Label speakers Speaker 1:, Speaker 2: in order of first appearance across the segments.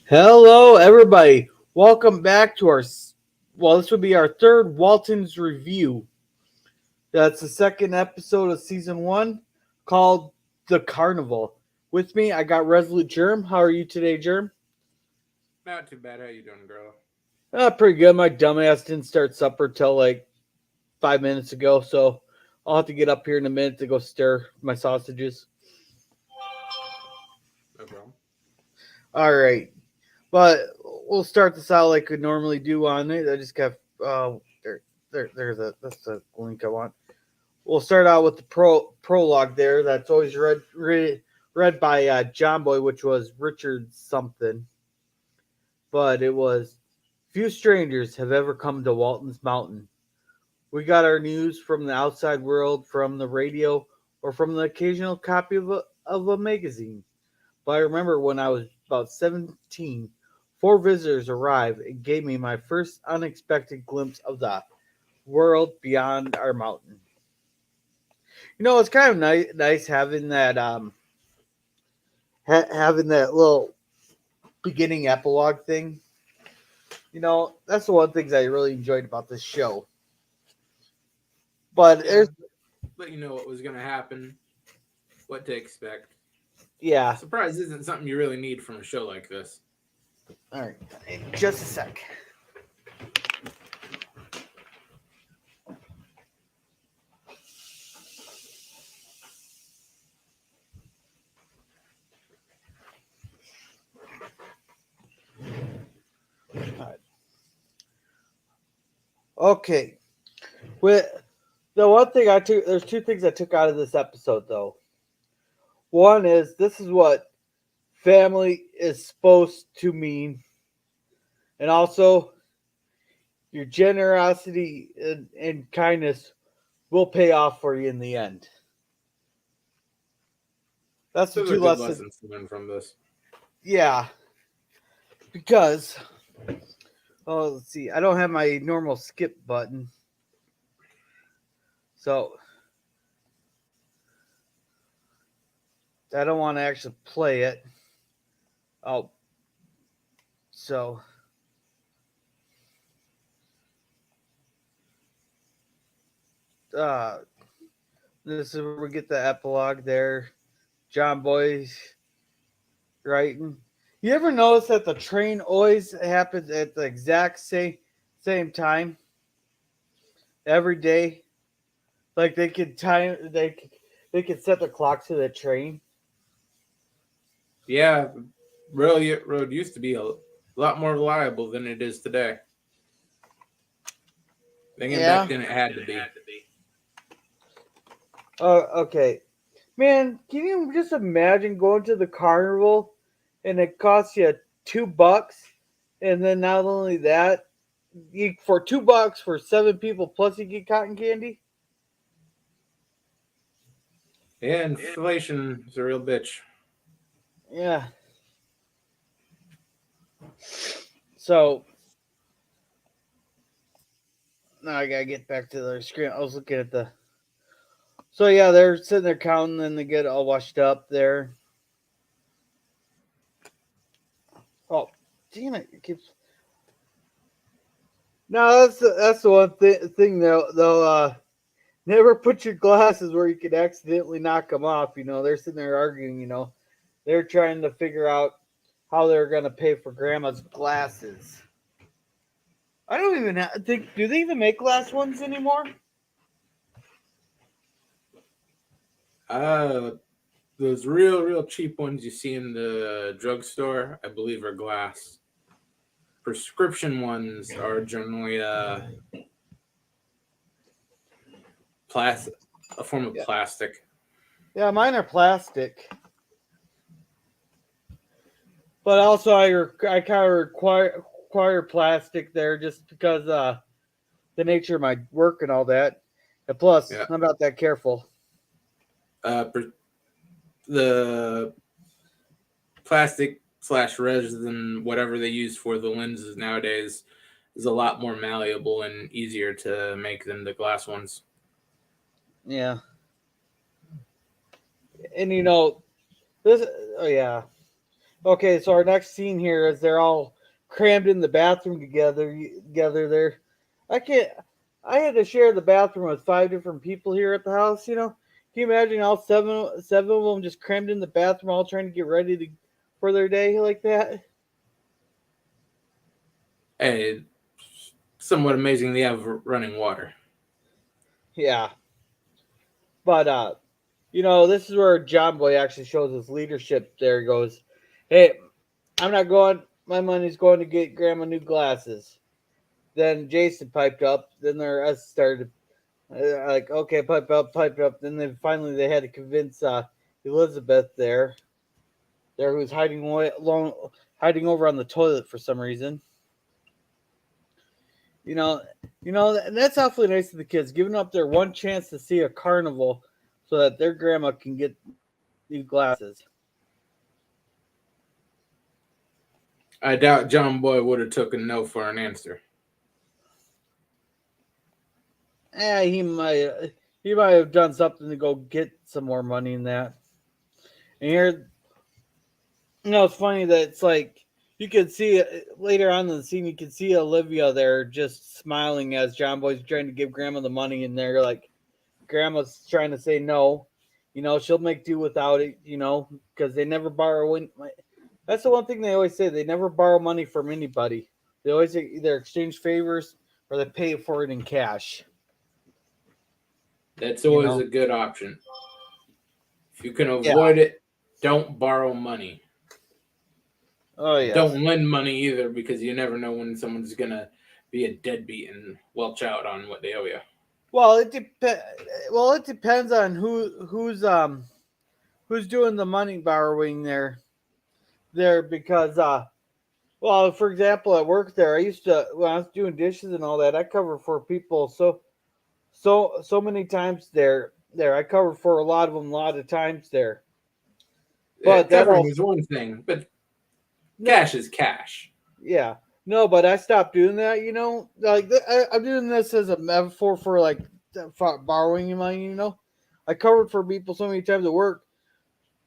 Speaker 1: Hello, everybody. Welcome back to this would be our third Waltons review. That's the second episode of season one called The Carnival. With me, I got Resolute Germ. How are you today, Germ?
Speaker 2: Not too bad. How you doing, girl?
Speaker 1: Pretty good. My dumbass didn't start supper till like 5 minutes ago, so I'll have to get up here in a minute to go stir my sausages.
Speaker 2: No problem.
Speaker 1: All right. But we'll start this out like we normally do on it. I just got that's the link I want. We'll start out with the prologue there. That's always read by John Boy, which was Richard something, but it was few strangers have ever come to Walton's Mountain. We got our news from the outside world, from the radio, or from the occasional copy of a magazine. But I remember when I was about 17, four visitors arrived and gave me my first unexpected glimpse of the world beyond our mountain. It's kind of nice having that little beginning epilogue thing. That's the one thing I really enjoyed about this show. But
Speaker 2: Yeah,
Speaker 1: there's
Speaker 2: let you know what was gonna happen, what to expect.
Speaker 1: yeah.
Speaker 2: Surprise isn't something you really need from a show like this.
Speaker 1: All right, just a sec. All right. Okay. With the one thing there's two things I took out of this episode though. One is this is what family is supposed to mean, and also your generosity and kindness will pay off for you in the end. That's the
Speaker 2: Those are
Speaker 1: two
Speaker 2: good
Speaker 1: lessons.
Speaker 2: lessons to learn from this.
Speaker 1: Yeah, because let's see, I don't have my normal skip button, so I don't want to actually play it. Oh, so uh, this is where we get the epilogue there. John Boy's writing. You ever notice that the train always happens at the exact same time every day? Like they could set the clock to the train.
Speaker 2: Yeah, road used to be a lot more reliable than it is today. Thinking back
Speaker 1: Yeah.
Speaker 2: then, it had to be.
Speaker 1: Oh, okay. Man, can you just imagine going to the carnival and it costs you $2, and then not only that, you for $2 for 7 people plus you get cotton candy.
Speaker 2: Yeah, inflation is a real bitch.
Speaker 1: Yeah. So now I gotta get back to the screen. I was looking at the. So yeah, they're sitting there counting, and they get all washed up there. Oh, damn it! It keeps. No, that's the one thing though. Never put your glasses where you could accidentally knock them off. They're sitting there arguing. They're trying to figure out how they're gonna pay for Grandma's glasses. I don't even think. Do they even make glass ones anymore?
Speaker 2: Uh, those real cheap ones you see in the drugstore, I believe, are glass. Prescription ones are generally plastic, a form of
Speaker 1: Yeah.
Speaker 2: plastic.
Speaker 1: Yeah, mine are plastic. But also, I kind of require plastic there just because the nature of my work and all that. And plus,
Speaker 2: Yeah.
Speaker 1: I'm not that careful.
Speaker 2: Uh, the plastic slash resin, whatever they use for the lenses nowadays, is a lot more malleable and easier to make than the glass ones.
Speaker 1: Yeah, and this. Oh yeah, Okay, so our next scene here is they're all crammed in the bathroom together there. I can't. I had to share the bathroom with 5 different people here at the house. Can you imagine all seven of them just crammed in the bathroom, all trying to get ready for their day like that?
Speaker 2: Hey, somewhat amazing they have running water.
Speaker 1: Yeah, but this is where John Boy actually shows his leadership. There he goes, hey, I'm not going. My money's going to get Grandma new glasses. Then Jason piped up. Then their us started like, okay, pipe up, pipe up. Then they had to convince Elizabeth there who's hiding over on the toilet for some reason. You know, and that's awfully nice of the kids, giving up their one chance to see a carnival so that their grandma can get new glasses.
Speaker 2: I doubt John Boy would have taken no for an answer.
Speaker 1: He might have done something to go get some more money in that. And here, it's funny that it's like you can see later on in the scene. You can see Olivia there just smiling as John Boy's trying to give Grandma the money, and they're like, Grandma's trying to say no. She'll make do without it. Because they never borrow. That's the one thing they always say. They never borrow money from anybody. They always either exchange favors or they pay for it in cash.
Speaker 2: That's
Speaker 1: You
Speaker 2: always
Speaker 1: know.
Speaker 2: a good option. If you can
Speaker 1: Yeah.
Speaker 2: avoid it, don't borrow money.
Speaker 1: Oh yes.
Speaker 2: Don't lend money either, because you never know when someone's gonna be a deadbeat and welch out on what they owe you.
Speaker 1: Well, it depends on who's doing the money borrowing there because well, for example, at work there, I used to when I was doing dishes and all that, I covered for people so many times there I covered for a lot of them a lot of times there. But that
Speaker 2: Covering
Speaker 1: also
Speaker 2: is one thing, but
Speaker 1: no,
Speaker 2: cash is cash.
Speaker 1: yeah, no, but I stopped doing that. Like I'm doing this as a metaphor for like for borrowing money. I covered for people so many times at work.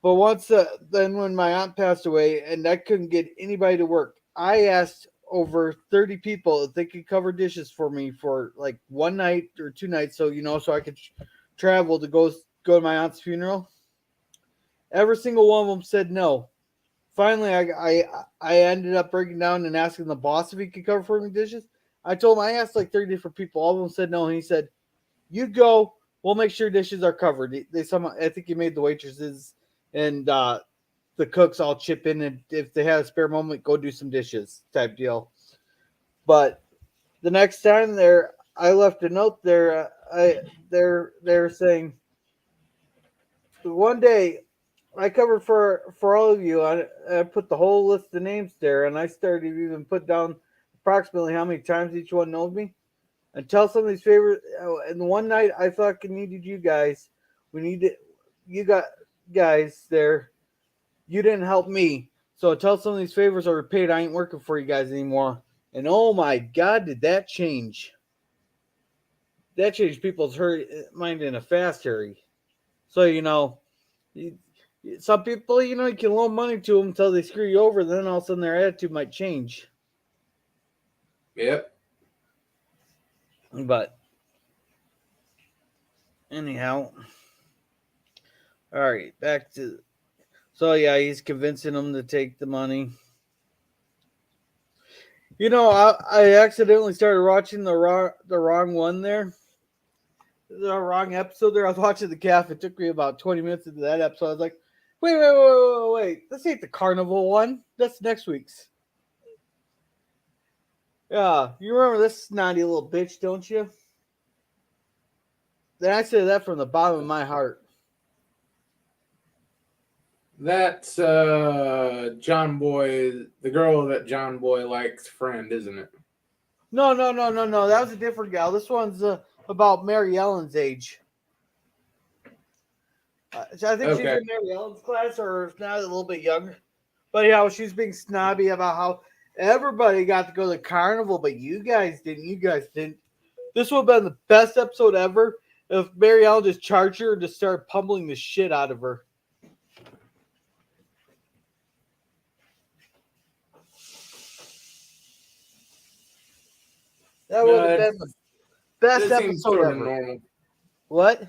Speaker 1: But once then when my aunt passed away and I couldn't get anybody to work, I asked over 30 people if they could cover dishes for me for like one night or 2 nights, so I could travel to go to my aunt's funeral. Every single one of them said no. Finally, I ended up breaking down and asking the boss if he could cover for me dishes. I told him I asked like 30 different people. All of them said no, and he said, "You go. We'll make sure dishes are covered." They somehow I think he made the waitresses and the cooks all chip in, and if they had a spare moment, go do some dishes type deal. But the next time there, I left a note there. They're saying one day I covered for all of you. I put the whole list of names there, and I started to even put down approximately how many times each one knows me. And tell some of these favorite. And one night I fucking needed you guys. We needed you got guys there. You didn't help me, so tell some of these favors are repaid. I ain't working for you guys anymore. And oh my god, did that change? That changed people's mind in a fast hurry. So you, some people, you can loan money to them until they screw you over. Then all of a sudden their attitude might change.
Speaker 2: Yep.
Speaker 1: But anyhow, all right, back to. So yeah, he's convincing them to take the money. I accidentally started watching the wrong one there. The wrong episode there. I was watching the calf. It took me about 20 minutes into that episode. I was like, wait. This ain't the carnival one. That's next week's. Yeah, you remember this snotty little bitch, don't you? Then I say that from the bottom of my heart.
Speaker 2: That's John Boy, the girl that John Boy likes, friend, isn't it?
Speaker 1: No. That was a different gal. This one's about Mary Ellen's age. So I think she's
Speaker 2: Okay.
Speaker 1: in Mary Ellen's class, or if not, a little bit younger. But yeah, she's being snobby about how everybody got to go to the carnival, but you guys didn't. You guys didn't. This would have been the best episode ever if Mary Ellen just charged her and just started pummeling the shit out of her. That
Speaker 2: No,
Speaker 1: would have been the best
Speaker 2: that seems
Speaker 1: episode
Speaker 2: sort of
Speaker 1: ever.
Speaker 2: normal.
Speaker 1: What?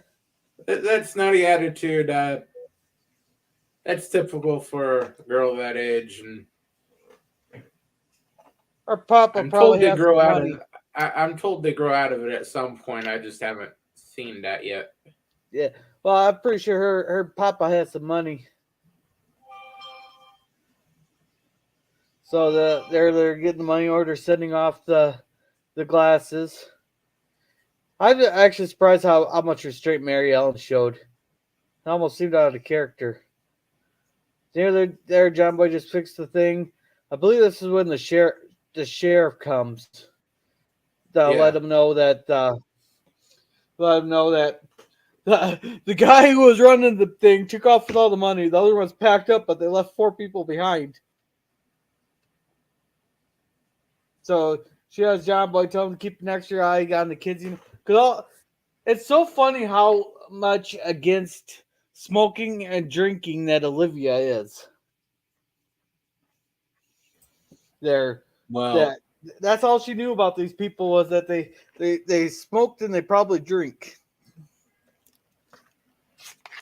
Speaker 2: That snotty attitude. That's typical for a girl that age, and
Speaker 1: Our Papa
Speaker 2: I'm
Speaker 1: probably
Speaker 2: told they
Speaker 1: has
Speaker 2: grow
Speaker 1: some
Speaker 2: out
Speaker 1: money.
Speaker 2: of. I'm told they grow out of it at some point. I just haven't seen that yet.
Speaker 1: Yeah. Well, I'm pretty sure her Papa has some money. So they're getting the money order, sending off the glasses. I'm actually surprised how much restraint Mary Ellen showed. It almost seemed out of character. There, John Boy just fixed the thing. I believe this is when the sheriff comes to let him know that the guy who was running the thing took off with all the money. The other one's packed up, but they left 4 people behind. So she has John Boy tell him to keep an extra eye on the kids. Because it's so funny how much against smoking and drinking that Olivia is. That's all she knew about these people was that they smoked and they probably drink.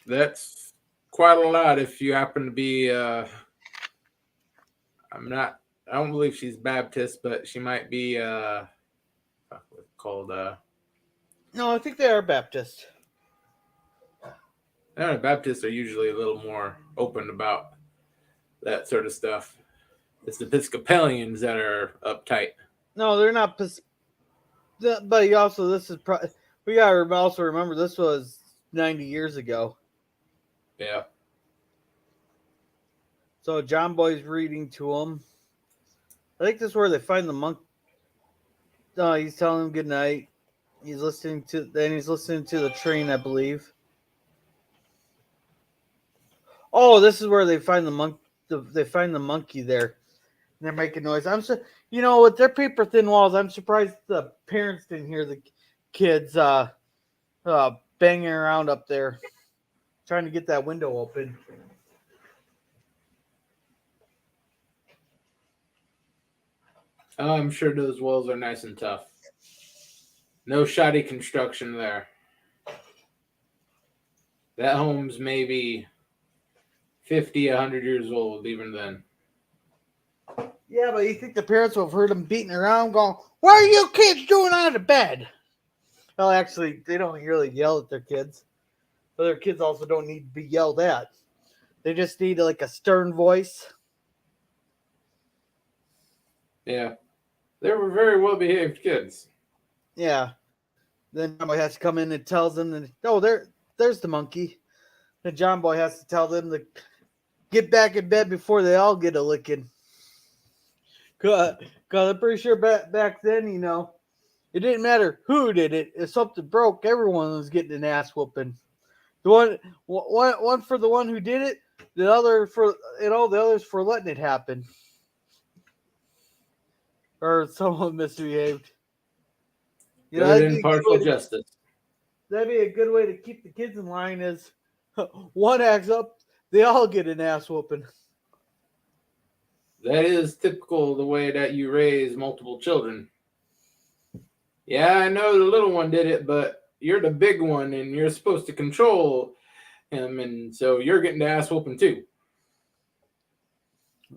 Speaker 2: That's quite a lot if you happen to be. I don't believe she's Baptist, but she might be. Called.
Speaker 1: No, I think they are Baptist.
Speaker 2: I don't know, Baptists are usually a little more open about that sort of stuff. It's the Episcopalians that are uptight.
Speaker 1: No, they're not. But we gotta also remember this was 90 years ago.
Speaker 2: Yeah.
Speaker 1: So John Boy's reading to him. I think this is where they find the monk. No, he's telling him good night. He's listening to the train, I believe. Oh, this is where they find the monk. They find the monkey there. And they're making noise. With their paper thin walls, I'm surprised the parents didn't hear the kids banging around up there, trying to get that window open.
Speaker 2: Oh, I'm sure those walls are nice and tough. No shoddy construction there. That home's maybe 50, 100 years old, even then.
Speaker 1: Yeah, but you think the parents will have heard them beating around going, "What are you kids doing out of bed?" Well, actually, they don't really yell at their kids. But their kids also don't need to be yelled at. They just need like a stern voice.
Speaker 2: Yeah. They were very well-behaved kids.
Speaker 1: Yeah. Then John Boy has to come in and tells them that, there's the monkey. Then John Boy has to tell them to get back in bed before they all get a licking. Cause I'm pretty sure back then, it didn't matter who did it. If something broke, everyone was getting an ass whooping. The one for the one who did it, the other for the others for letting it happen, or someone misbehaved.
Speaker 2: Good impartial justice.
Speaker 1: That'd be a good way to keep the kids in line. Is one acts up, they all get an ass whooping.
Speaker 2: That is typical of the way that you raise multiple children. Yeah, I know the little one did it, but you're the big one and you're supposed to control him, and so you're getting the ass whooping too.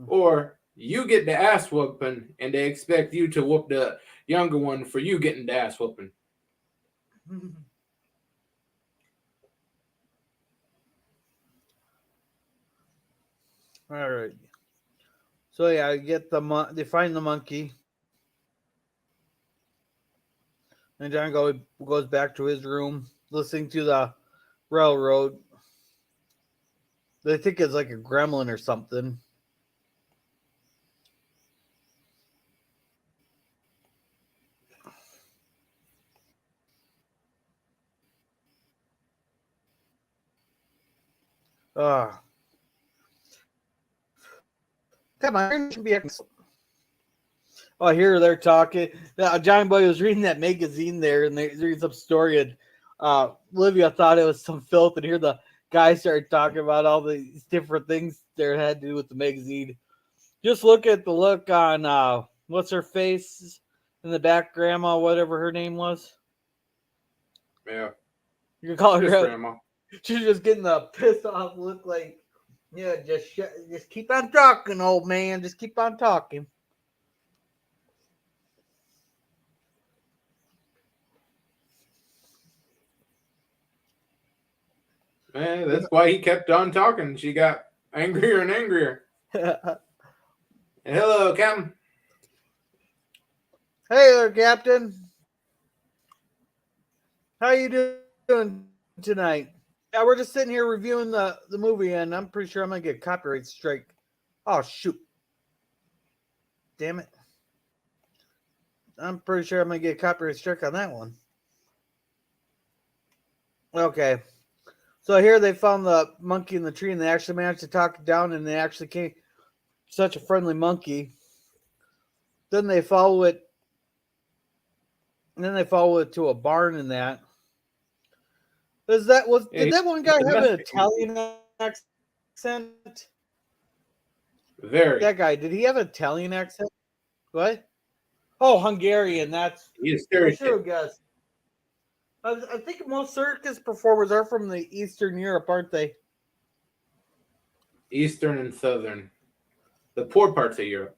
Speaker 2: Or you get the ass whooping and they expect you to whoop the younger one for you getting the ass whooping.
Speaker 1: All right. So yeah, they find the monkey. And John goes back to his room, listening to the railroad. They think it's like a gremlin or something. Come on, should be. Oh, here they're talking. John Boy was reading that magazine there, and they read some story, and Olivia thought it was some filth, and here the guy started talking about all these different things there had to do with the magazine. Just look at the look on what's her face in the back, Grandma, whatever her name was.
Speaker 2: Yeah,
Speaker 1: You can call her
Speaker 2: just
Speaker 1: Grandma.
Speaker 2: grandma.
Speaker 1: She's just getting the pissed off look like, yeah, just keep on talking, old man. Just keep on talking.
Speaker 2: Man, that's why he kept on talking. She got angrier and angrier. Hello, Captain.
Speaker 1: Hey there, Captain. How you doing tonight? Yeah, we're just sitting here reviewing the movie, and I'm pretty sure I'm gonna get a copyright strike. Oh shoot! Damn it! I'm pretty sure I'm gonna get a copyright strike on that one. Okay, so here they found the monkey in the tree, and they actually managed to talk it down, and they actually came such a friendly monkey. Then they follow it. And then they follow it to a barn in that.
Speaker 2: Yeah,
Speaker 1: Did that one guy have an Italian accent?
Speaker 2: very.
Speaker 1: That guy, did he have an Italian accent? What? Oh, Hungarian.
Speaker 2: He is
Speaker 1: I should
Speaker 2: stereotypical.
Speaker 1: have guessed. I think most circus performers are from the Eastern Europe, aren't they?
Speaker 2: Eastern and Southern, the poor parts of Europe.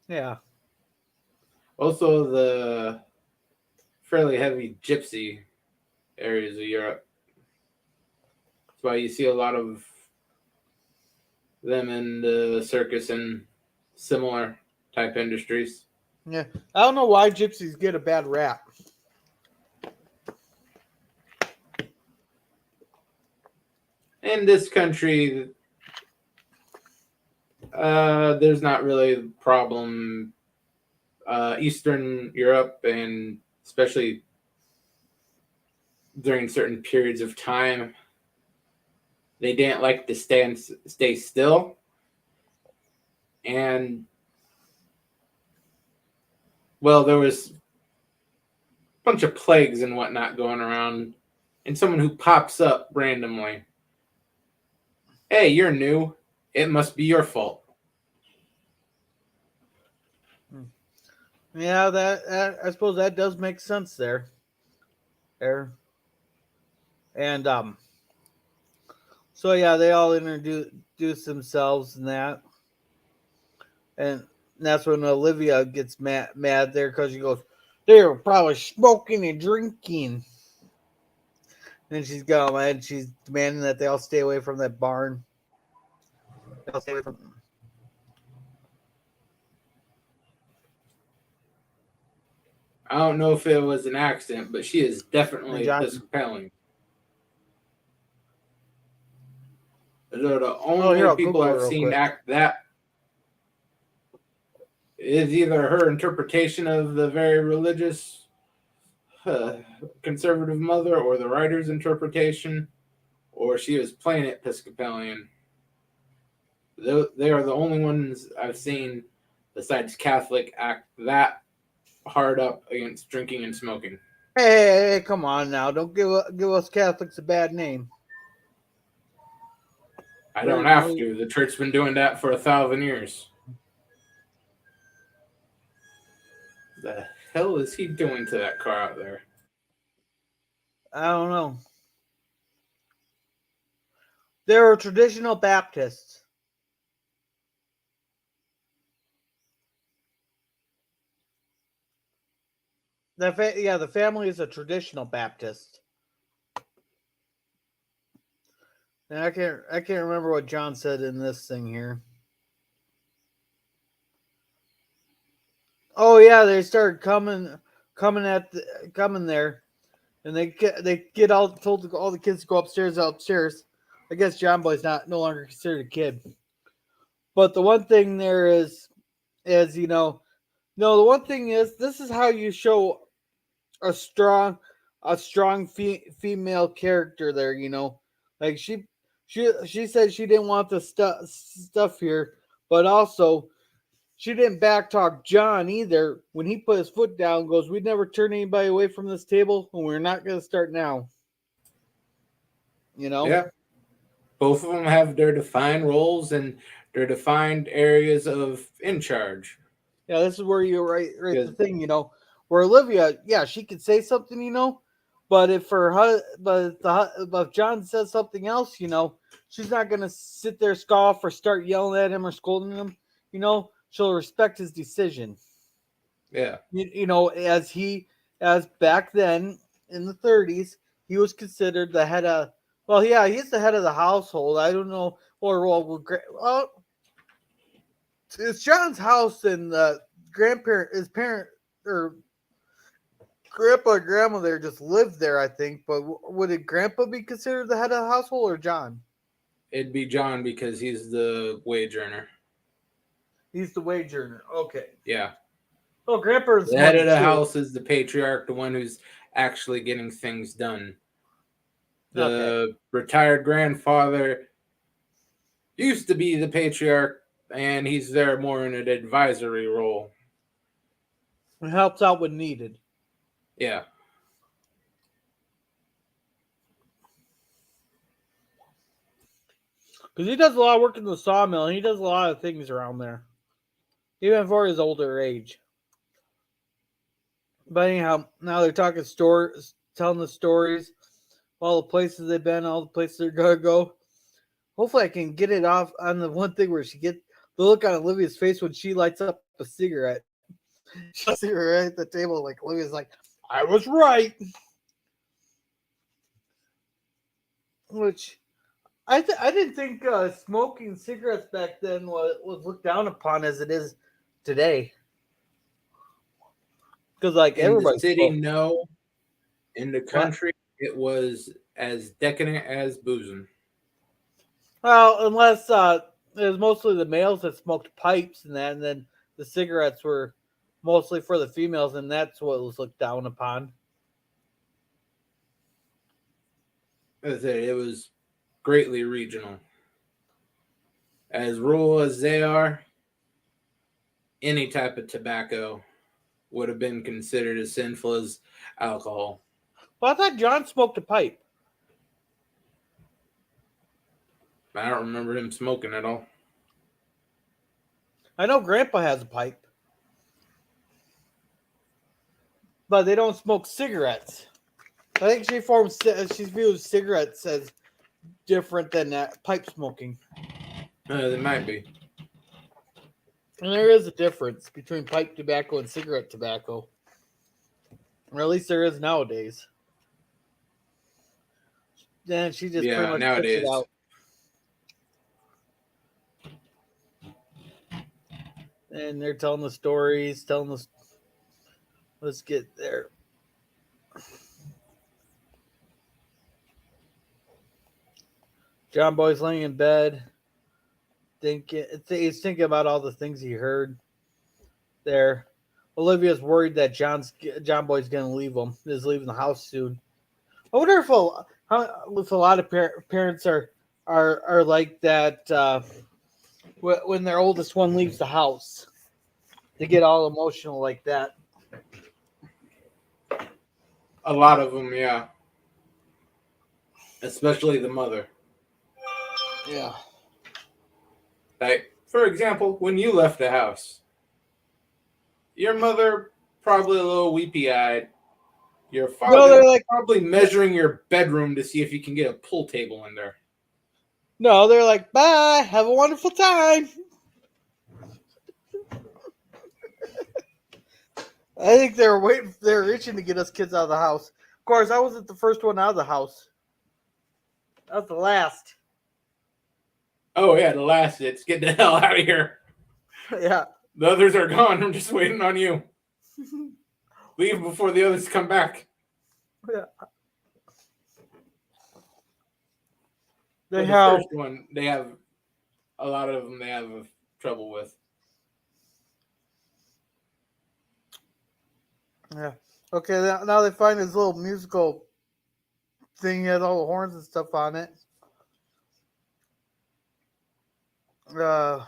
Speaker 1: Yeah.
Speaker 2: Also, the fairly heavy gypsy areas of Europe. That's why you see a lot of them in the circus and similar type industries.
Speaker 1: Yeah. I don't know why gypsies get a bad rap.
Speaker 2: In this country, there's not really a problem. Eastern Europe, and especially during certain periods of time, they didn't like to stay still, and well, there was a bunch of plagues and whatnot going around, and someone who pops up randomly. Hey, you're new. It must be your fault.
Speaker 1: Yeah, that I suppose that does make sense there. There. And so yeah, they all introduce themselves and that. And that's when Olivia gets mad there because she goes, "They're probably smoking and drinking." And she's going mad. She's demanding that they all stay away from that barn. They all stay away from.
Speaker 2: I don't know if it was an accident, but she is
Speaker 1: And
Speaker 2: definitely
Speaker 1: John,
Speaker 2: Episcopalian. They're the
Speaker 1: oh, here
Speaker 2: only
Speaker 1: I'll
Speaker 2: people
Speaker 1: Google it
Speaker 2: I've
Speaker 1: real
Speaker 2: seen
Speaker 1: quick.
Speaker 2: act that. Is either her interpretation of the very religious conservative mother or the writer's interpretation, or she was plain Episcopalian. They are the only ones I've seen besides Catholic act that hard up against drinking and smoking.
Speaker 1: Hey, come on now! Don't give us Catholics a bad name.
Speaker 2: I don't have to. The church's been doing that for 1,000 years. The hell is he doing to that car out there?
Speaker 1: I don't know. They're traditional Baptists. The family is a traditional Baptist. And I can't remember what John said in this thing here. Oh yeah, they started coming there, and they get all told all the kids to go upstairs. I guess John Boy's not no longer considered a kid. But the one thing there is no, the one thing is this is how you show a strong female character there. Like she said she didn't want the stuff here, but also she didn't backtalk John either when he put his foot down. Goes, we'd never turn anybody away from this table, and we're not going to start now. You know?
Speaker 2: Yeah. Both of them have their defined roles and their defined areas of in charge.
Speaker 1: Yeah, this is where you write the
Speaker 2: Because
Speaker 1: thing, where Olivia, yeah, she could say something, but if John says something else, she's not gonna sit there scoff or start yelling at him or scolding him. She'll respect his decision.
Speaker 2: yeah,
Speaker 1: As back then in the 30s, he was considered the head of. Well, yeah, he's the head of the household. I don't know, well, it's John's house, and his parent, or grandpa and grandma there just lived there, I think. But would it grandpa be considered the head of the household or John?
Speaker 2: it'd be John because he's the wage earner.
Speaker 1: He's the wage earner. Okay.
Speaker 2: Yeah.
Speaker 1: Oh, grandpa is
Speaker 2: The head
Speaker 1: money
Speaker 2: of the
Speaker 1: too.
Speaker 2: house is the patriarch, the one who's actually getting things done. The retired grandfather used to be the patriarch, and he's there more in an advisory role.
Speaker 1: It helps out when needed.
Speaker 2: Yeah.
Speaker 1: Because he does a lot of work in the sawmill, and he does a lot of things around there, even for his older age. But anyhow, now they're talking stories, telling the stories, all the places they've been, all the places they're gonna go. Hopefully, I can get it off on the one thing where she gets the look on Olivia's face when she lights up a cigarette. She lights a cigarette at the table, like Olivia's like, "I was right," which I didn't think smoking cigarettes back then was looked down upon as it is today. Because like
Speaker 2: In the
Speaker 1: everybody
Speaker 2: city,
Speaker 1: smoked.
Speaker 2: no. In the
Speaker 1: What?
Speaker 2: country, it was as decadent as boozing.
Speaker 1: Well, unless it was mostly the males that smoked pipes and then the cigarettes were mostly for the females, and that's what was looked down upon.
Speaker 2: As I said, it was greatly regional. As rural as they are, any type of tobacco would have been considered as sinful as alcohol.
Speaker 1: Well, I thought John smoked a pipe.
Speaker 2: I don't remember him smoking at all.
Speaker 1: I know Grandpa has a pipe, but they don't smoke cigarettes. I think she views cigarettes as different than pipe smoking.
Speaker 2: There might be.
Speaker 1: And there is a difference between pipe tobacco and cigarette tobacco. Or at least there is nowadays. Then she just pretty much puts it
Speaker 2: nowadays.
Speaker 1: out. And they're telling the stories, let's get there. John Boy's laying in bed, he's thinking about all the things he heard there. Olivia's worried that John Boy's going to leave him. Is leaving the house soon. I wonder if a lot of parents are like that when their oldest one leaves the house. They get all emotional like that.
Speaker 2: A lot of them, yeah. Especially the mother.
Speaker 1: Yeah.
Speaker 2: Like, for example, when you left the house, your mother probably a little weepy-eyed. Your father
Speaker 1: No, they're like
Speaker 2: probably measuring your bedroom to see if you can get a pool table in there.
Speaker 1: no, they're like, bye, have a wonderful time. I think they're itching to get us kids out of the house. Of course, I wasn't the first one out of the house. I was the last.
Speaker 2: Oh, yeah, the last hits. Get the hell out of here.
Speaker 1: Yeah.
Speaker 2: The others are gone. I'm just waiting on you. Leave before the others come back.
Speaker 1: Yeah.
Speaker 2: The first one, they have a lot of them they have trouble with.
Speaker 1: Yeah. Okay, now they find this little musical thing. He has all the horns and stuff on it. I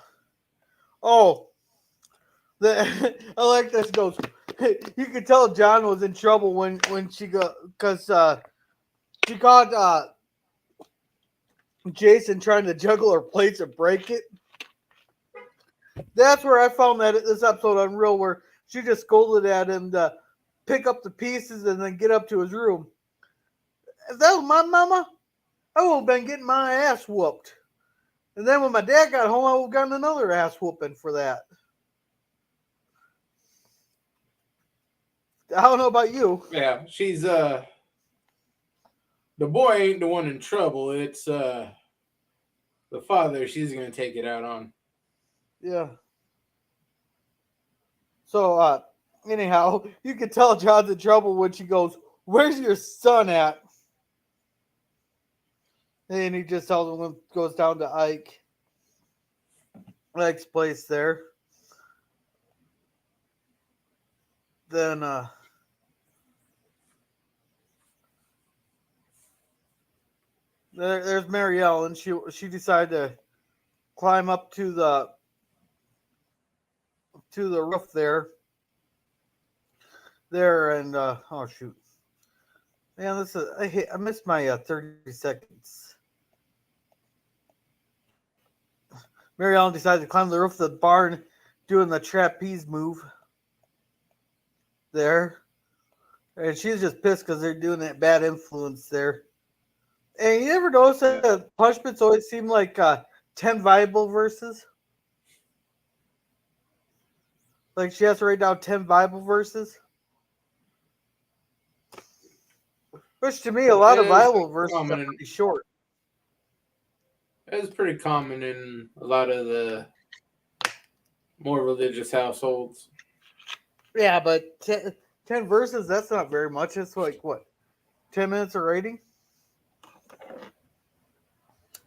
Speaker 1: like this. Goes. You could tell John was in trouble when she got because she caught Jason trying to juggle her plates and break it. That's where I found that this episode unreal, where she just scolded at him to pick up the pieces and then get up to his room. If that was my mama, I would have been getting my ass whooped. And then when my dad got home, I would have gotten another ass whooping for that. I don't know about you.
Speaker 2: Yeah, she's the boy ain't the one in trouble. It's the father she's gonna take it out on.
Speaker 1: Yeah. So anyhow, you can tell John's in trouble when she goes, "Where's your son at?" And he just tells him, goes down to Ike's place there. Then there's Mary Ellen. She decided to climb up to the roof there, and oh shoot, man, this is I missed my 30 seconds. Mary Ellen decided to climb the roof of the barn, doing the trapeze move there, and she's just pissed because they're doing that bad influence there. And you ever notice that punishments always seem like 10 Bible verses? Like she has to write down 10 Bible verses? Which to me, a lot of Bible verses are pretty short.
Speaker 2: It's pretty common in a lot of the more religious households.
Speaker 1: Yeah, but 10 verses, that's not very much. It's like, what, 10 minutes of reading?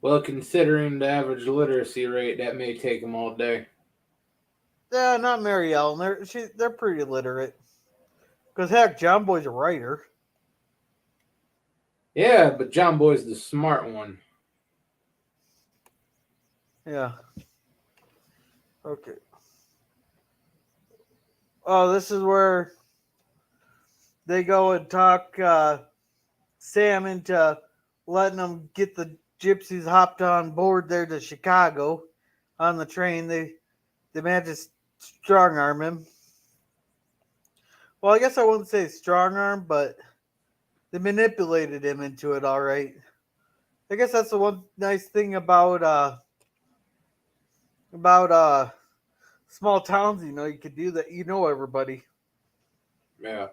Speaker 2: Well, considering the average literacy rate, that may take them all day.
Speaker 1: Yeah, not Mary Ellen. They're pretty literate. Because, heck, John Boy's a writer.
Speaker 2: Yeah, but John Boy's the smart one.
Speaker 1: Yeah. Okay. Oh, this is where they go and talk Sam into letting them get the gypsies hopped on board there to Chicago on the train. They managed to strong arm him. Well, I guess I wouldn't say strong arm, but they manipulated him into it all right. I guess that's the one nice thing about small towns, you could do that. You know everybody.
Speaker 2: Yeah.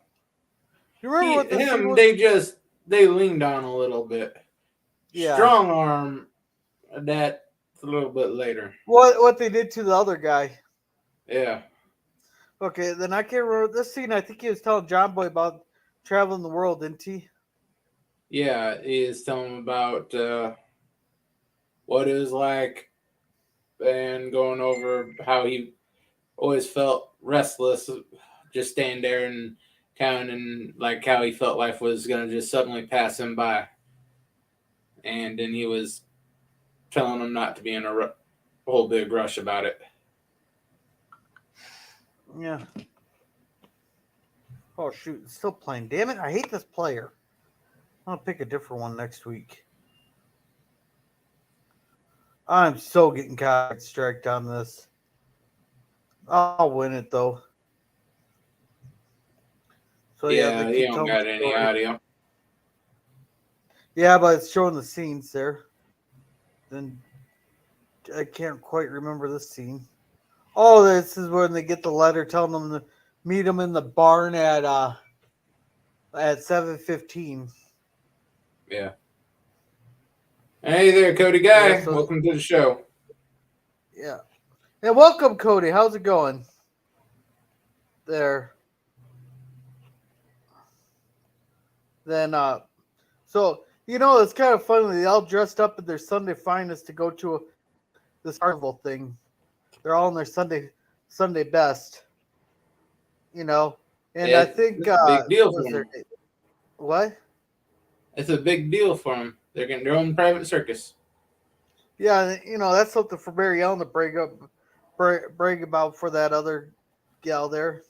Speaker 1: You remember what this scene was?
Speaker 2: They leaned on a little bit.
Speaker 1: Yeah.
Speaker 2: Strong arm, that's a little bit later.
Speaker 1: What they did to the other guy.
Speaker 2: Yeah.
Speaker 1: Okay, then I can't remember this scene. I think he was telling John Boy about traveling the world, didn't he?
Speaker 2: Yeah, he is telling him about what it was like and going over how he always felt restless just staying there in town and like how he felt life was going to just suddenly pass him by. And then he was telling him not to be in a whole big rush about it.
Speaker 1: Yeah. Oh, shoot. It's still playing. Damn it. I hate this player. I'll pick a different one next week. I'm so getting copyright striked on this. I'll win it, though. So,
Speaker 2: yeah, you don't got any audio.
Speaker 1: Yeah, but it's showing the scenes there. Then I can't quite remember this scene. Oh, this is when they get the letter telling them to meet them in the barn at 7:15.
Speaker 2: Yeah. Hey there, Cody Guy.
Speaker 1: Yeah, so
Speaker 2: welcome to the show.
Speaker 1: Yeah. And welcome, Cody. How's it going? There. Then so it's kind of funny. They all dressed up in their Sunday finest to go to this carnival thing. They're all in their Sunday best. And I think
Speaker 2: it's a big deal for them.
Speaker 1: What?
Speaker 2: It's a big deal for them. They're getting their own private circus.
Speaker 1: Yeah, that's something for Mary Ellen to brag about for that other gal there.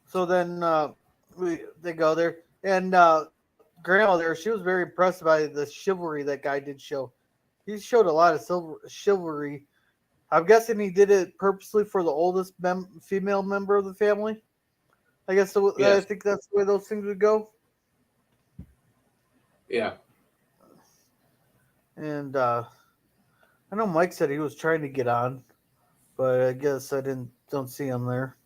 Speaker 1: So then they go there, and Grandma there, she was very impressed by the chivalry that guy did show. He showed a lot of chivalry I'm guessing he did it purposely for the oldest female member of the family. I guess I
Speaker 2: Yes.
Speaker 1: think that's the way those things would go.
Speaker 2: Yeah.
Speaker 1: And I know Mike said he was trying to get on, but I guess I don't see him there.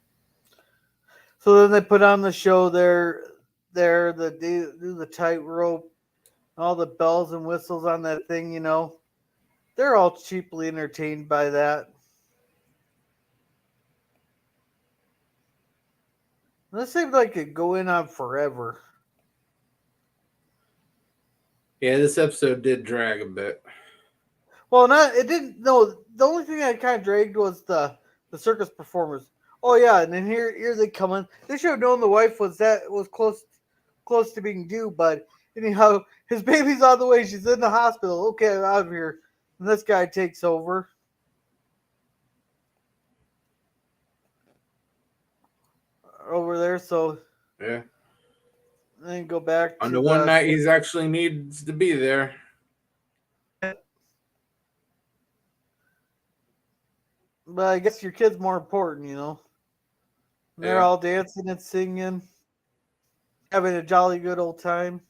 Speaker 1: So then they put on the show there the do the tightrope, all the bells and whistles on that thing. They're all cheaply entertained by that. And this seemed like it going on forever.
Speaker 2: Yeah, this episode did drag a bit.
Speaker 1: Well, not it didn't. No, the only thing that kind of dragged was the circus performers. Oh yeah, and then here they come in. They should have known the wife was close to being due, but anyhow, his baby's on the way. She's in the hospital. Okay, I'm out of here. And this guy takes over. Over there, so
Speaker 2: Yeah.
Speaker 1: then go back
Speaker 2: On
Speaker 1: to
Speaker 2: the one night he's actually needs to be there.
Speaker 1: But I guess your kid's more important. And they're
Speaker 2: Yeah.
Speaker 1: all dancing and singing, having a jolly good old time.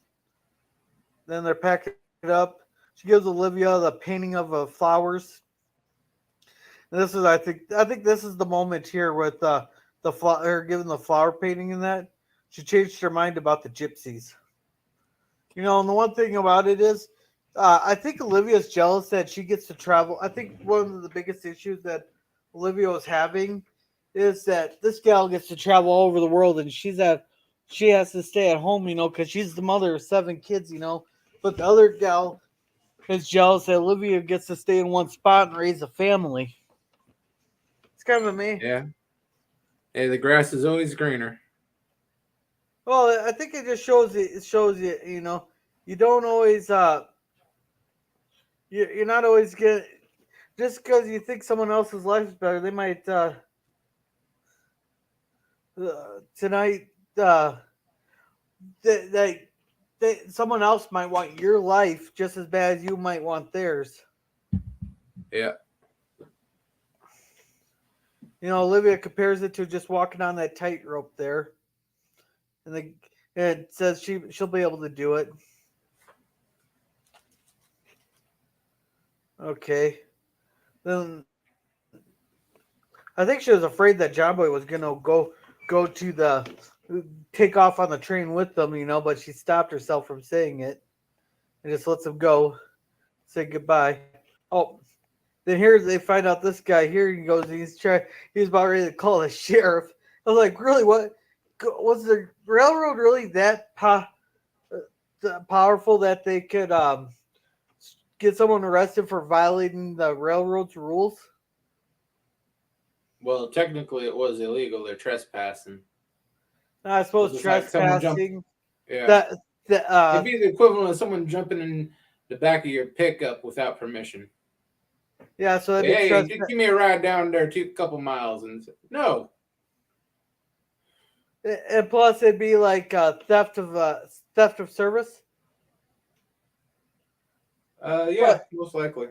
Speaker 1: Then they're packing it up. She gives Olivia the painting of flowers. And this is, I think this is the moment here with her giving the flower painting and that she changed her mind about the gypsies. And the one thing about it is, I think Olivia's jealous that she gets to travel. I think one of the biggest issues that Olivia was having is that this gal gets to travel all over the world and she has to stay at home, because she's the mother of 7 kids. But the other gal is jealous that Olivia gets to stay in one spot and raise a family. It's kind of me.
Speaker 2: Yeah. Hey, the grass is always greener.
Speaker 1: Well, I think it just shows you. It shows you. You don't always. You're not always get just because you think someone else's life is better. They might tonight. They someone else might want your life just as bad as you might want theirs.
Speaker 2: Yeah.
Speaker 1: Olivia compares it to just walking on that tightrope there, and it says she'll be able to do it. Okay, then I think she was afraid that John Boy was gonna go to take off on the train with them, but she stopped herself from saying it and just lets him go, say goodbye. Oh, then here they find out this guy here. He goes, he's about ready to call the sheriff. I was like, really? What was the railroad really that powerful that they could get someone arrested for violating the railroad's rules?
Speaker 2: Well, technically it was illegal. They're trespassing.
Speaker 1: I suppose trespassing.
Speaker 2: Yeah.
Speaker 1: It'd
Speaker 2: be the equivalent of someone jumping in the back of your pickup without permission.
Speaker 1: Yeah, so
Speaker 2: hey, give me a ride down there a couple miles, and no.
Speaker 1: And plus, it'd be like theft of service.
Speaker 2: Yeah, most likely.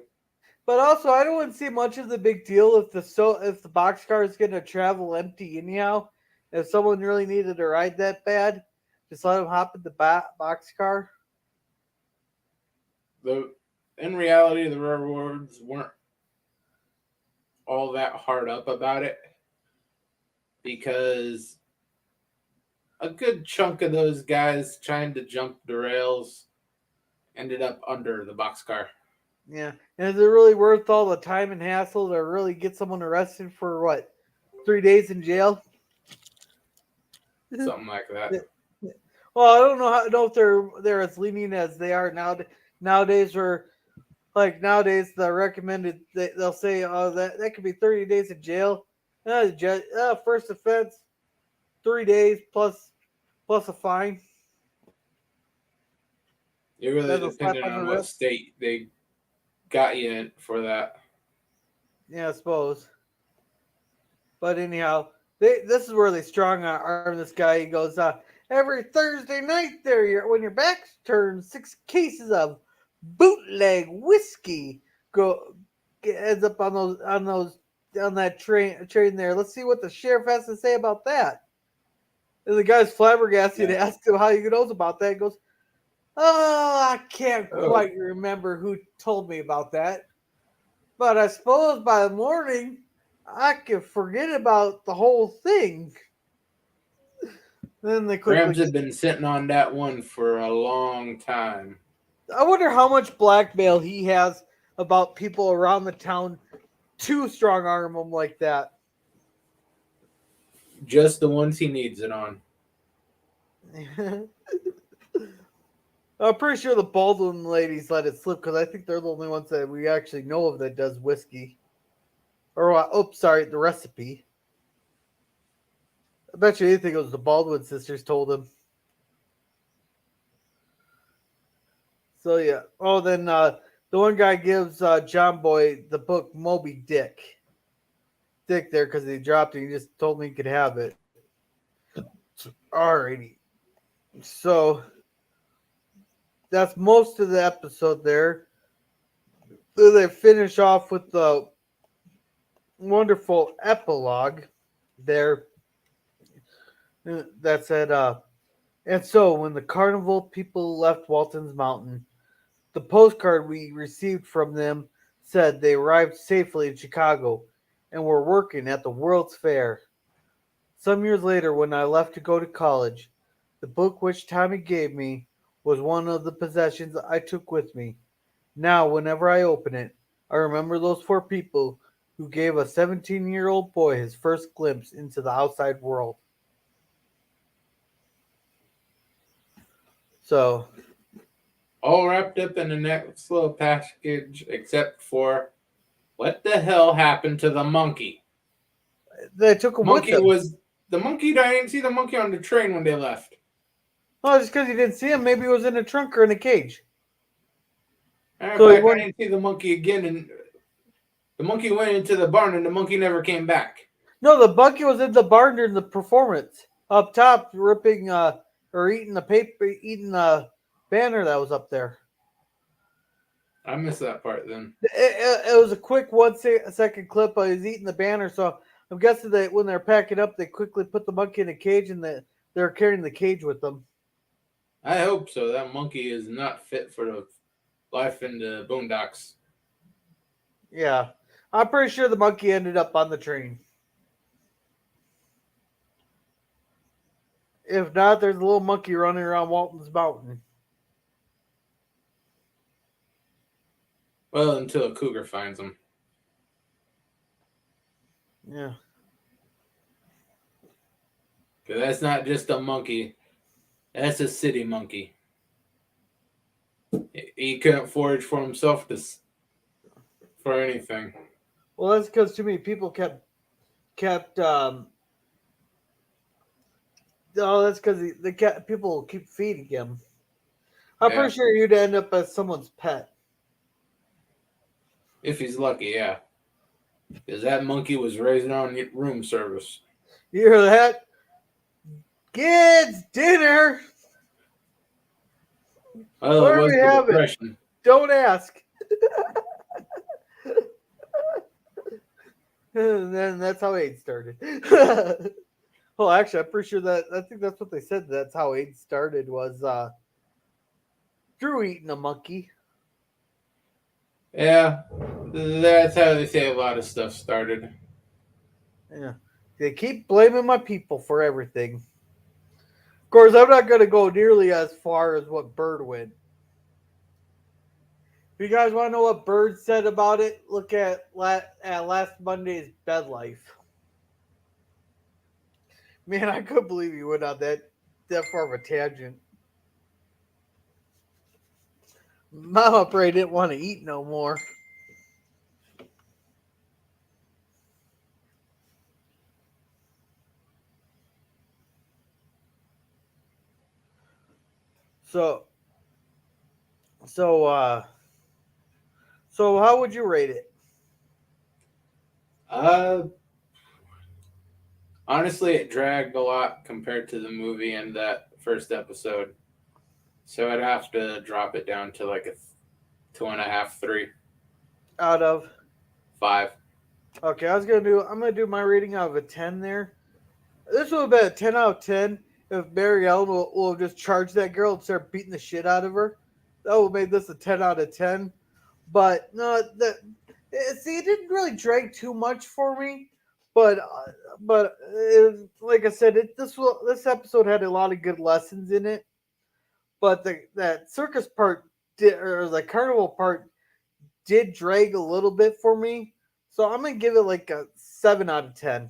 Speaker 1: But also, I don't see much of the big deal if the boxcar is going to travel empty anyhow. If someone really needed to ride that bad, just let them hop in the boxcar.
Speaker 2: In reality, the railroads weren't all that hard up about it because a good chunk of those guys trying to jump the rails ended up under the boxcar.
Speaker 1: Yeah, and is it really worth all the time and hassle to really get someone arrested for what, 3 days in jail?
Speaker 2: Something like that.
Speaker 1: Well, I don't know if they're as lenient as they are now. Nowadays, nowadays the recommended they'll say, oh, that could be 30 days in jail. First offense, 3 days plus a fine.
Speaker 2: It really depended on what state they got you in for that.
Speaker 1: Yeah, I suppose. But anyhow, this is where they strong arm this guy. He goes, every Thursday night when your back's turned, 6 cases of bootleg whiskey ends up on that train there. Let's see what the sheriff has to say about that. And the guy's flabbergasted and asks him how he knows about that. He goes, "Oh, I can't quite remember who told me about that. But I suppose by the morning I can forget about the whole thing." Then they quickly.
Speaker 2: Grams had been sitting on that one for a long time.
Speaker 1: I wonder how much blackmail he has about people around the town to strong arm him like that.
Speaker 2: Just the ones he needs it on.
Speaker 1: I'm pretty sure the Baldwin ladies let it slip because I think they're the only ones that we actually know of that does whiskey. Or, the recipe. I bet you anything it was the Baldwin sisters told him. So, yeah. Oh, then the one guy gives John Boy the book Moby Dick. Dick there because he dropped it. He just told me he could have it. Alrighty. So, that's most of the episode there. Then they finish off with the wonderful epilogue there that said, and so when the carnival people left Walton's Mountain, the postcard we received from them said they arrived safely in Chicago and were working at the World's Fair. Some years later, when I left to go to college, the book which Tommy gave me was one of the possessions I took with me. Now, whenever I open it, I remember those four people who gave a 17-year-old boy his first glimpse into the outside world. So,
Speaker 2: all wrapped up in a nice little package, except for what the hell happened to the monkey?
Speaker 1: they took him with them.
Speaker 2: I didn't see the monkey on the train when they left.
Speaker 1: Oh, just because you didn't see him, maybe he was in a trunk or in a cage.
Speaker 2: In fact, I didn't see the monkey again, and the monkey went into the barn, and the monkey never came back.
Speaker 1: No, the monkey was in the barn during the performance. Up top, ripping or eating the banner that was up there.
Speaker 2: I missed that part then.
Speaker 1: It was a quick 1 second clip. He was eating the banner, so I'm guessing that when they're packing up, they quickly put the monkey in a cage, and they're carrying the cage with them.
Speaker 2: I hope so. That monkey is not fit for the life in the boondocks.
Speaker 1: Yeah, I'm pretty sure the monkey ended up on the train. If not, there's a little monkey running around Walton's Mountain.
Speaker 2: Well, until a cougar finds him.
Speaker 1: Yeah.
Speaker 2: Because that's not just a monkey. That's a city monkey. He couldn't forage for himself for anything.
Speaker 1: Well, that's because too many people kept. No, that's because people keep feeding him. I'm pretty sure you'd end up as someone's pet.
Speaker 2: If he's lucky, yeah. Because that monkey was raised on room service.
Speaker 1: You hear that? Kids, dinner.
Speaker 2: Well, it was the depression.
Speaker 1: Don't ask. And then that's how AIDS started. Well, actually, I'm pretty sure I think that's what they said. That's how AIDS started was Drew eating a monkey.
Speaker 2: Yeah, that's how they say a lot of stuff started.
Speaker 1: Yeah, they keep blaming my people for everything. Of course, I'm not going to go nearly as far as what Bird went. If you guys want to know what Bird said about it, look at last Monday's Bed Life. Man, I couldn't believe you went on that far of a tangent. Mama Bray didn't want to eat no more. So how would you rate it?
Speaker 2: Honestly, it dragged a lot compared to the movie and that first episode. So I'd have to drop it down to like a 2.5, 3.
Speaker 1: Out of?
Speaker 2: 5.
Speaker 1: Okay, I'm gonna do my rating out of a 10 there. This would have been a 10 out of 10 if Barry Allen will just charge that girl and start beating the shit out of her. That would have made this a 10 out of 10. But no, see, it didn't really drag too much for me. But like I said, this episode had a lot of good lessons in it. But that circus part or the carnival part did drag a little bit for me. So I'm gonna give it like a 7 out of 10.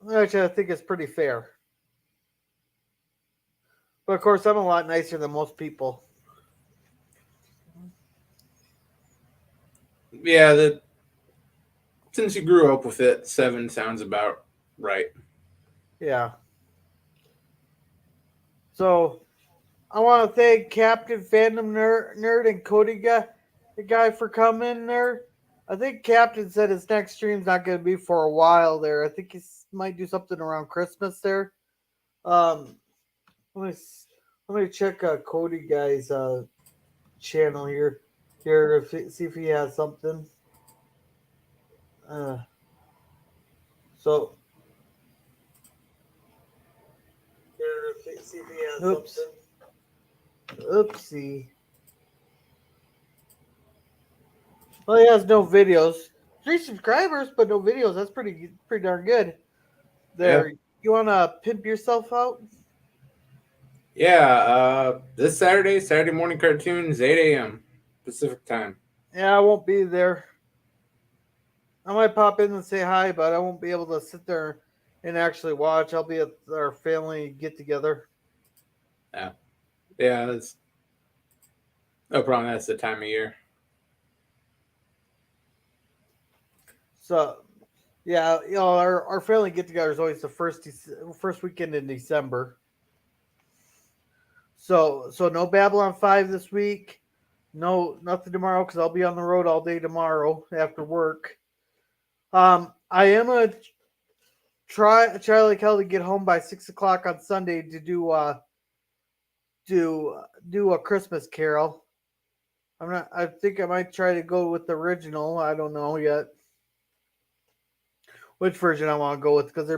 Speaker 1: Which I think is pretty fair. But of course, I'm a lot nicer than most people.
Speaker 2: Yeah, since you grew up with it, 7 sounds about right.
Speaker 1: Yeah. So I want to thank Captain Fandom Nerd and Cody the guy for coming there. I think Captain said his next stream's not going to be for a while there. I think he might do something around Christmas there. Um, let me let me check Cody guy's channel here see if he has something. Uh, so see if he has something. Oopsie. Well, he has no videos. 3 subscribers, but no videos. That's pretty darn good. There.
Speaker 2: Yeah.
Speaker 1: You wanna pimp yourself out?
Speaker 2: Yeah, this Saturday morning cartoons, 8 a.m. Pacific time.
Speaker 1: Yeah, I won't be there. I might pop in and say hi, but I won't be able to sit there and actually watch. I'll be at our family get together.
Speaker 2: Yeah, that's no problem. That's the time of year.
Speaker 1: So, yeah, our family get together is always the first weekend in December. So no Babylon 5 this week. No, nothing tomorrow because I'll be on the road all day tomorrow after work. I am gonna try like hell to get home by 6 o'clock on Sunday to do a Christmas Carol. I'm not. I think I might try to go with the original. I don't know yet which version I want to go with because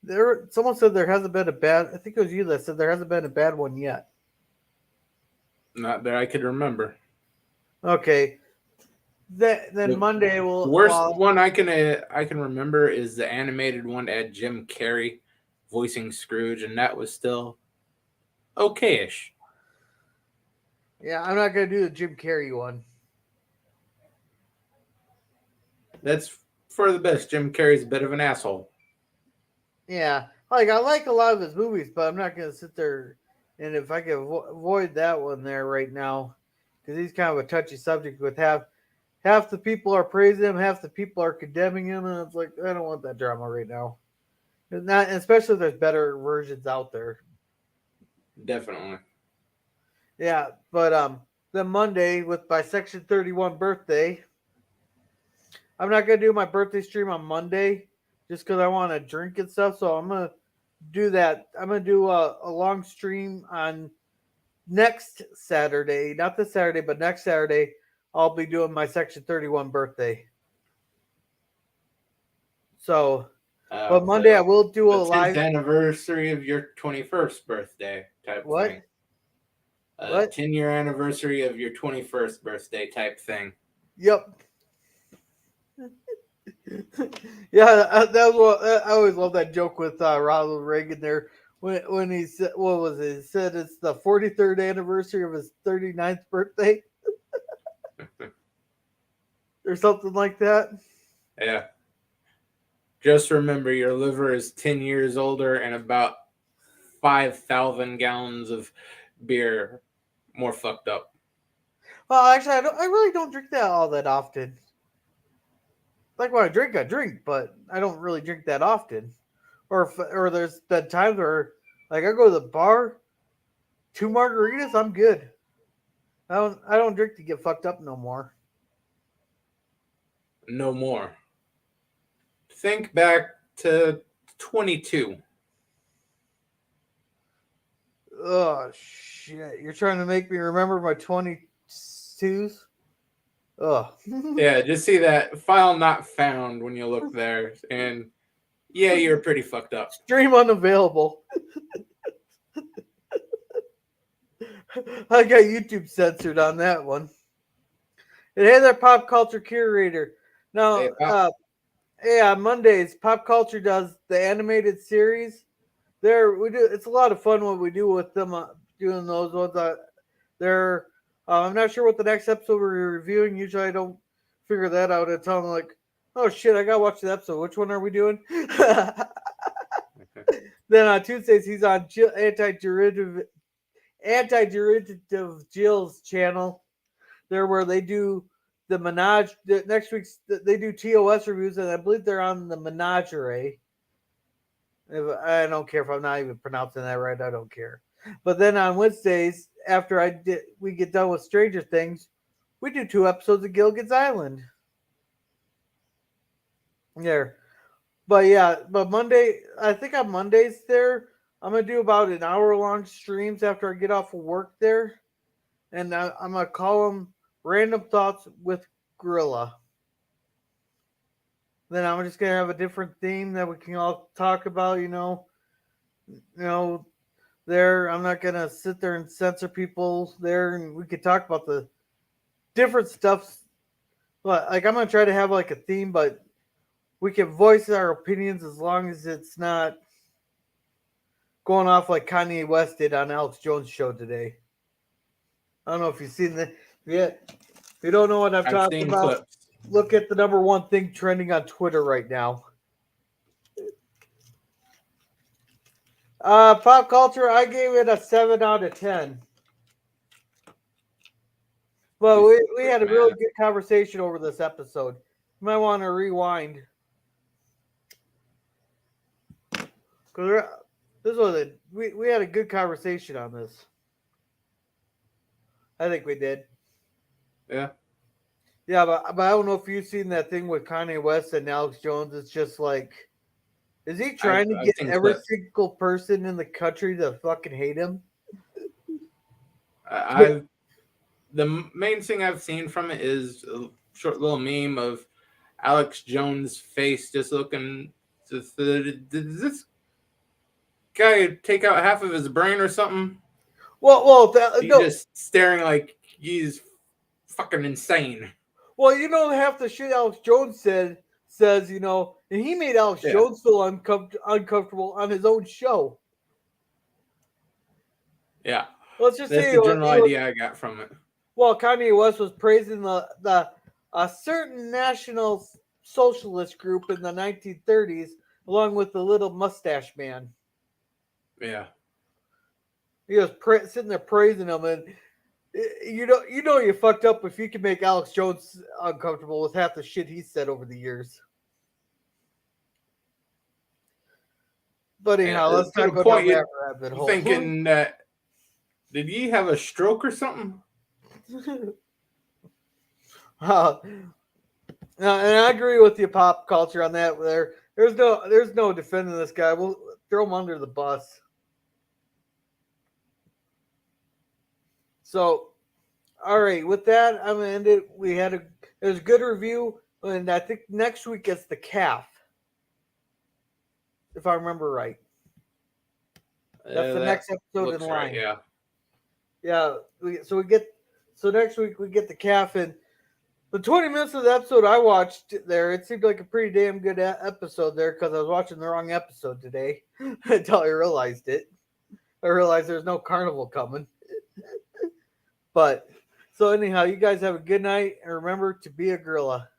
Speaker 1: there. Someone said there hasn't been a bad. I think it was you that said there hasn't been a bad one yet.
Speaker 2: Not that I could remember.
Speaker 1: Okay. Then Monday
Speaker 2: The worst one I can remember is the animated one that had Jim Carrey voicing Scrooge, and that was still okayish.
Speaker 1: Yeah, I'm not gonna do the Jim Carrey one.
Speaker 2: That's for the best. Jim Carrey's a bit of an asshole.
Speaker 1: Yeah, like I like a lot of his movies, but I'm not gonna sit there and if I can avoid that one there right now, because he's kind of a touchy subject with half the people are praising him, half the people are condemning him, and it's like I don't want that drama right now. Not especially if there's better versions out there.
Speaker 2: Definitely.
Speaker 1: Yeah, but then Monday with my Section 31 birthday, I'm not gonna do my birthday stream on Monday just because I want to drink and stuff. So I'm gonna do that. I'm gonna do a long stream on next Saturday, not this Saturday, but next Saturday. I'll be doing my Section 31 birthday. So, but Monday I will do a
Speaker 2: the 10th
Speaker 1: live
Speaker 2: anniversary of your 21st birthday type
Speaker 1: what?
Speaker 2: thing.
Speaker 1: What?
Speaker 2: 10-year anniversary of your 21st birthday type thing.
Speaker 1: Yep. Yeah, that was what I always love that joke with Ronald Reagan there when he said what was it? He said it's the 43rd anniversary of his 39th birthday or something like that.
Speaker 2: Yeah. Just remember, your liver is 10 years older and about 5,000 gallons of beer more fucked up.
Speaker 1: Well, actually, I really don't drink that all that often. Like when I drink, but I don't really drink that often. Or there's been times where like I go to the bar, 2 margaritas, I'm good. I don't drink to get fucked up no more.
Speaker 2: No more. Think back to 22.
Speaker 1: Oh shit! You're trying to make me remember my 22s. Oh.
Speaker 2: Yeah, just see that file not found when you look there, and yeah, you're pretty fucked up.
Speaker 1: Stream unavailable. I got YouTube censored on that one. And hey there, pop culture curator. Now,
Speaker 2: Hey, pop.
Speaker 1: on Mondays, Pop Culture does the animated series. There, we do. It's a lot of fun what we do with them doing those ones. They're. I'm not sure what the next episode we're reviewing. Usually, I don't figure that out until I'm like, oh shit, I gotta watch the episode. Which one are we doing? Then on Tuesdays, he's on anti-derivative Jill's channel. There where they do the Menage. Next week's they do TOS reviews, and I believe they're on the Menagerie. I don't care if I'm not even pronouncing that right. I don't care. But then on Wednesdays, after we get done with Stranger Things, we do 2 episodes of Gilligan's Island. There. But Monday, I think on Mondays there, I'm going to do about an hour-long streams after I get off of work there. And I'm going to call them Random Thoughts with Gorilla. Then I'm just going to have a different theme that we can all talk about, there. I'm not going to sit there and censor people there, and we could talk about the different stuff. But, like, I'm going to try to have, like, a theme, but we can voice our opinions as long as it's not going off like Kanye West did on Alex Jones' show today. I don't know if you've seen that yet. If you don't know what I'm talking about,
Speaker 2: clips.
Speaker 1: Look at the number 1 thing trending on Twitter right now. Pop culture, I gave it a 7 out of 10. Well, we had a really good conversation over this episode. You might want to rewind. Because we had a good conversation on this. I think we did.
Speaker 2: Yeah.
Speaker 1: Yeah, but I don't know if you've seen that thing with Kanye West and Alex Jones. It's just like, is he trying to get every single person in the country to fucking hate him?
Speaker 2: The main thing I've seen from it is a short little meme of Alex Jones' face just looking. Did this guy take out half of his brain or something? He's just staring like he's fucking insane.
Speaker 1: Well, half the shit Alex Jones says, and he made Alex Jones feel uncomfortable on his own show.
Speaker 2: Yeah.
Speaker 1: Let's just
Speaker 2: That's
Speaker 1: say
Speaker 2: the general idea I got from it.
Speaker 1: Well, Kanye West was praising a certain national socialist group in the 1930s, along with the little mustache man.
Speaker 2: Yeah.
Speaker 1: He was sitting there praising them, and you fucked up if you can make Alex Jones uncomfortable with half the shit he said over the years. But anyhow, let's not go down that rabbit hole.
Speaker 2: Thinking that did he have a stroke or something?
Speaker 1: And I agree with you, pop culture, on that. There's no defending this guy. We'll throw him under the bus. So, all right, with that, I'm gonna end it. It was a good review, and I think next week it's the calf, if I remember right. That's the next episode in line.
Speaker 2: Right, yeah.
Speaker 1: Yeah. So next week we get the calf, and the 20 minutes of the episode I watched there, it seemed like a pretty damn good episode there because I was watching the wrong episode today until I realized it. I realized there's no carnival coming. But so anyhow, you guys have a good night, and remember to be a gorilla.